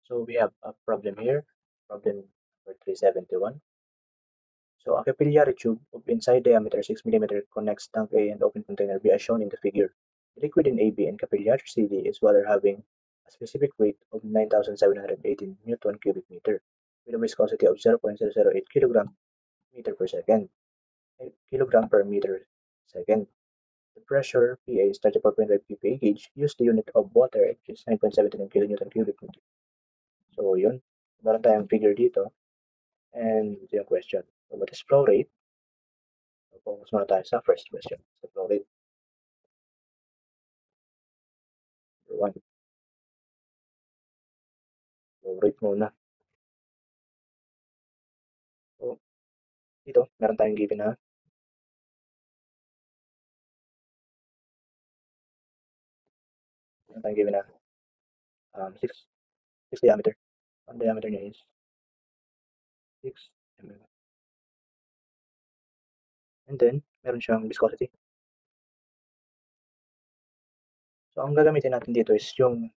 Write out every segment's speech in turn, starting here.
So we have a problem here, problem number 371. So a capillary tube of inside diameter 6 mm connects tank A and open container B as shown in the figure. The liquid in AB and capillary CD is water having a specific weight of 9,718 Newton cubic meter with a viscosity of 0.008 kilogram meter per second, kilogram per meter second. The pressure PA is 34.5 ppa gauge. Use the unit of water, which is 9.79 kilonewton cubic meter. So yun, meron tayong figure dito. And ito yung question. So what is flow rate? So focus muna tayo sa first question. So flow rate. Number 1. Flow rate muna. So dito, meron tayong given na 6 diameter. Ang diameter niya is 6 mm. And then, meron siyang viscosity. So ang gagamitin natin dito is yung,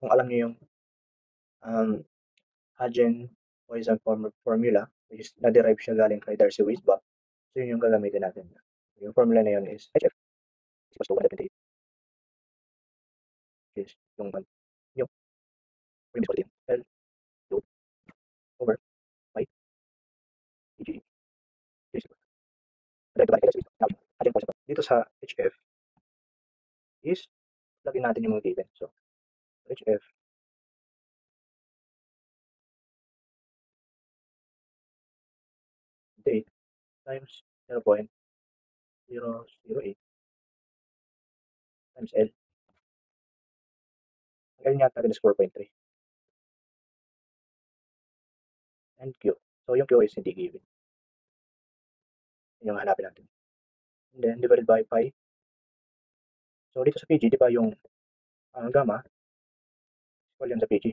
kung alam niyo yung Hagen-Poisson formula, which is na-derive siya galing kay Darcy Weisbach. So yun yung gagamitin natin. Yung formula na yun is HF equals to 128, which is yung viscosity L 2 over pi Pg. Dito sa HF is lagyan natin yung mga given. So HF date times 0.008 times L. Ang L niya natin is 4.3. And Q. So yung Q is hindi given. Yun yung hanapin natin. And then divided by pi. So dito sa Pg, di ba yung gamma equal yan sa Pg.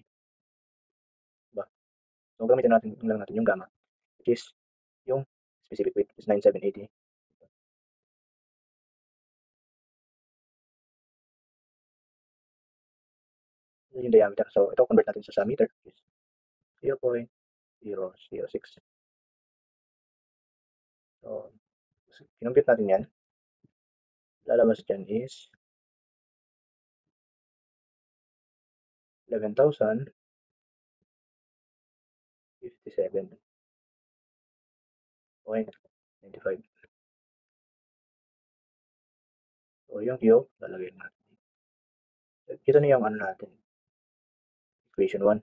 Diba? So gamitin natin lang natin yung gamma, which is yung specific weight is 9,780. Yun yung diameter. So ito convert natin sa meter is 0.006. So kinumpit natin yan. Lalabas dyan is 11,057.95. So yung Q, lalagay natin. Ito na yung ano natin. Equation 1.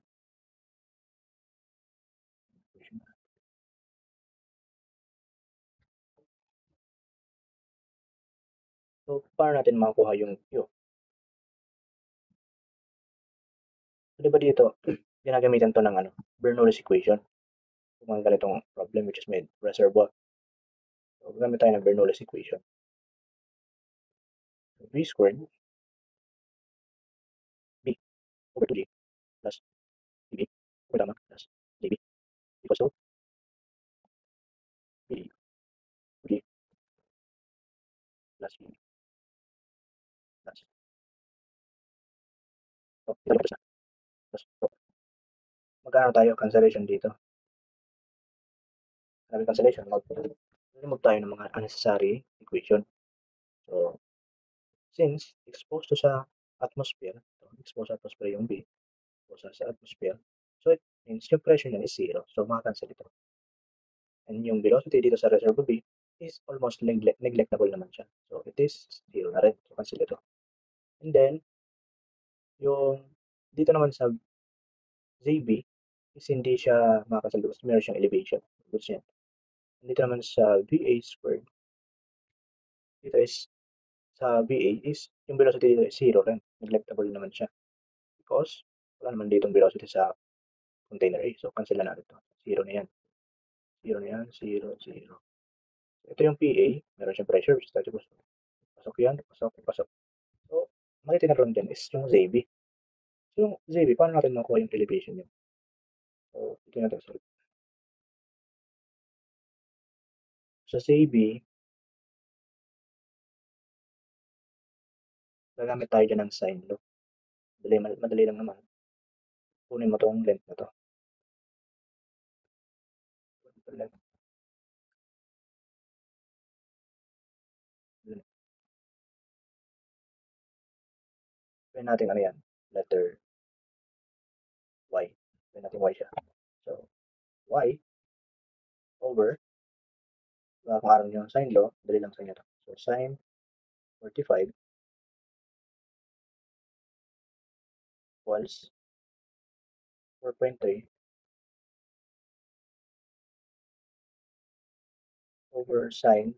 So paano natin makuha yung Q? So diba dito, ginagamitan to ng Bernoulli's equation. Kung mga ganitong problem which is may reservoir. So gamit tayo ng Bernoulli's equation. So, V squared B over 2G plus DB over gamma plus DB equals to B 2G plus B plus. So, ito yung na. So, magkano tayo cancellation dito? Sabi cancellation, remove tayo ng mga unnecessary equation. So, since exposed to sa atmosphere, so exposed sa atmosphere yung B, exposed sa atmosphere, so it means yung pressure niyan is 0. So, maka-cancel ito. And yung velocity dito sa reservoir B is almost neglectable naman siya. So, it is 0 na rin. So, cancel ito. And then, yung dito naman sa ZB is hindi siya maka-cancel because meron siyang elevation. Goods yan. And dito naman sa VA squared, dito is sa VA is yung velocity dito is 0 rin. Neglectable naman siya. Because wala naman ditong velocity sa container A. So, cancel na natin ito. 0 na yan. 0 na yan. 0, 0. Ito yung PA. Meron siyang pressure which is 30%. Pasok yan. Pasok, pasok. So, makikita natin dyan is yung ZB. So, yung ZB, paano natin makuha yung elevation niya? So, ito natin solve. Sa ZB, gagamit tayo dyan ng sine law. Madali lang naman. kunin mo 'tong length na 'to. Length. Gawin natin ano 'yan, letter Y. Gawin natin Y siya. So, Y over, kung aral niyo ang sine law, dali lang sa inyo 'to. So, sine 45 equals 4.3 over sine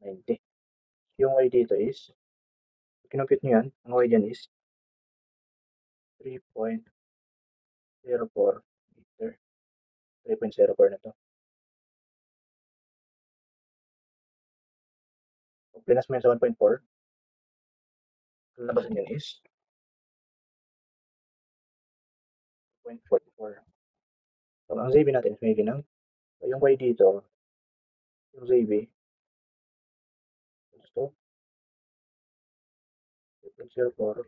90. Yung Y dito is, kinompute niyo 'yan, ang Y diyan is 3.04 meter. 3.04 na 'to. Kung plus mo yan sa 1.4, ang labas niyan is 0.44. So, ang ZB natin is may ginang, so yung Y dito, yung ZB equals to 3.04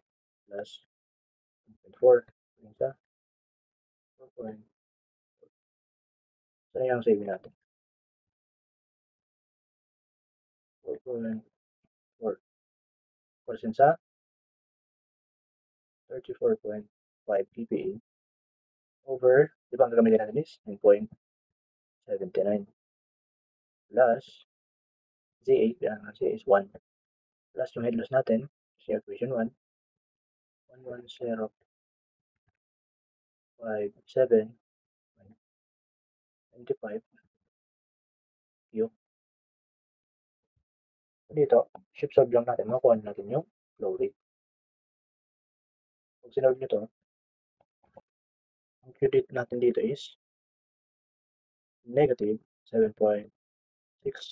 plus 1.4. Yun sa 4. So, yan ang ZB natin. 4.4 percent sa 34.5 PPA over, di ba ang gagamitin natin is 9.79 plus Z8, Z is 1 plus yung head loss natin, is equation 1, 11057.95 Q. Dito, shift solve lang natin, makuha natin yung flow rate. Pag sinolve nyo to, ang Q date natin dito is negative 7.6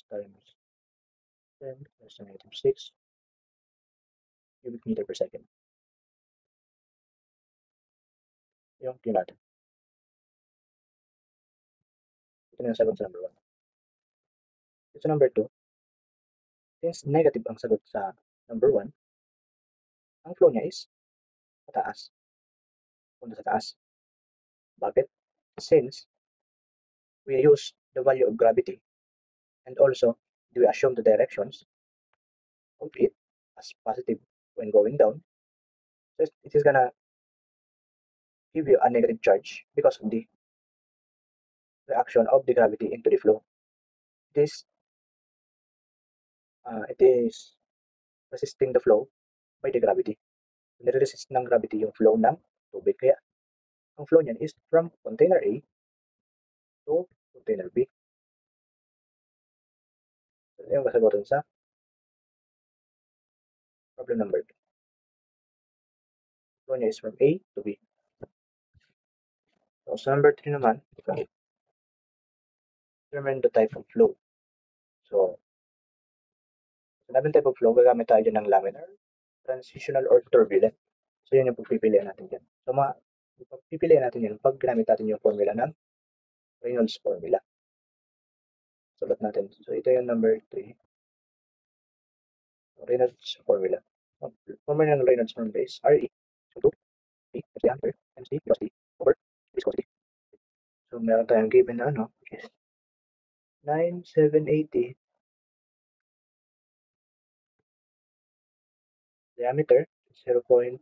times 10 plus negative 6 cubic meter per second. Yung Q natin. Ito na yung sagot sa number 1. Ito sa number 2, since negative ang sagot sa number 1, ang flow niya is pataas. Punta sa taas. Bakit? Since we use the value of gravity and also we assume the directions of it as positive when going down, so it is gonna give you a negative charge because of the reaction of the gravity into the flow. It is resisting the flow by the gravity. Nire-resist ng gravity yung flow ng tubig. Kaya ang flow niyan is from container A to container B. So, yung kasagutan sa problem number 2. Flow niya is from A to B. So, sa number 3 naman, determine the type of flow. So, sa natin type of flow, gagamit tayo dyan ng laminar, transitional, or turbulent. So, yun yung pagpipilian natin dyan. So, pagpipilian natin yun pag ginamit natin yung formula ng Reynolds formula. Sulat natin. So, ito yung number 3. Reynolds formula. Formula ng Reynolds formula is RE so 2 P times the ampere times the velocity over viscosity. So, meron tayong given na ano, which is 9,780 diameter, 0.006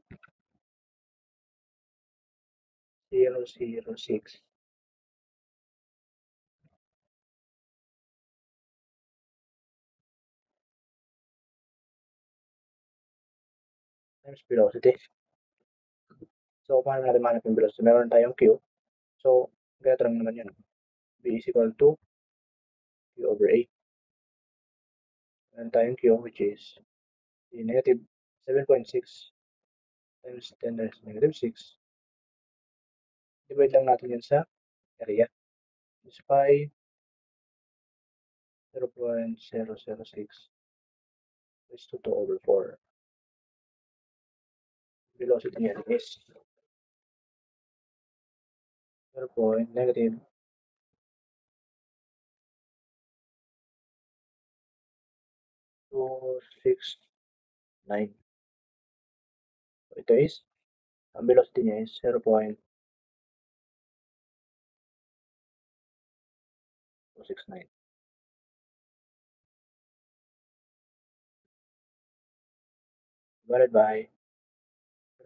times velocity. So, paano natin mahanap yung velocity? Meron tayong Q. So, ganito lang naman yun. B is equal to Q over A. Meron tayong Q, which is the negative 7.6 times 10 raised to negative 6. Divide lang natin yun sa area. Is pi 0.006 raised to 2 over 4. Velocity niya is 0.-269. So, ito is, ang velocity niya is 0.269 divided by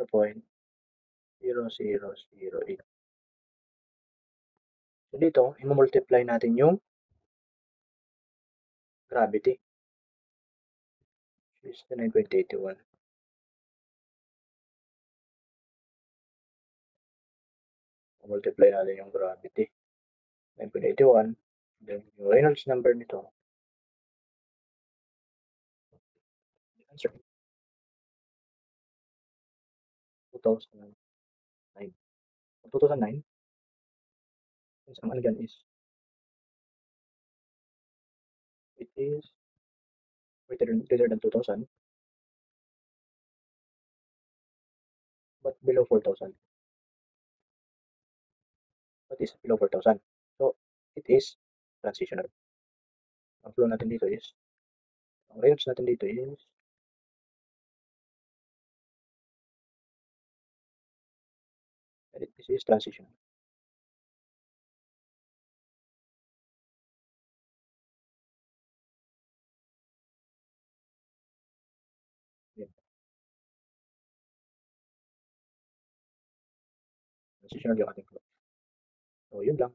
0.0008. So dito, i-multiply natin yung gravity, which is 9.81. Multiply natin yung gravity. 9.81. Then, yung Reynolds number nito, answer, 2009. 2009, since ang ano dyan is, it is greater than 2000, but below 4000. What is below 4000? So, it is transitional. Ang flow natin dito is, ang Reynolds natin dito is, this is transitional. Yan. Transitional yung ating flow. So, yun lang.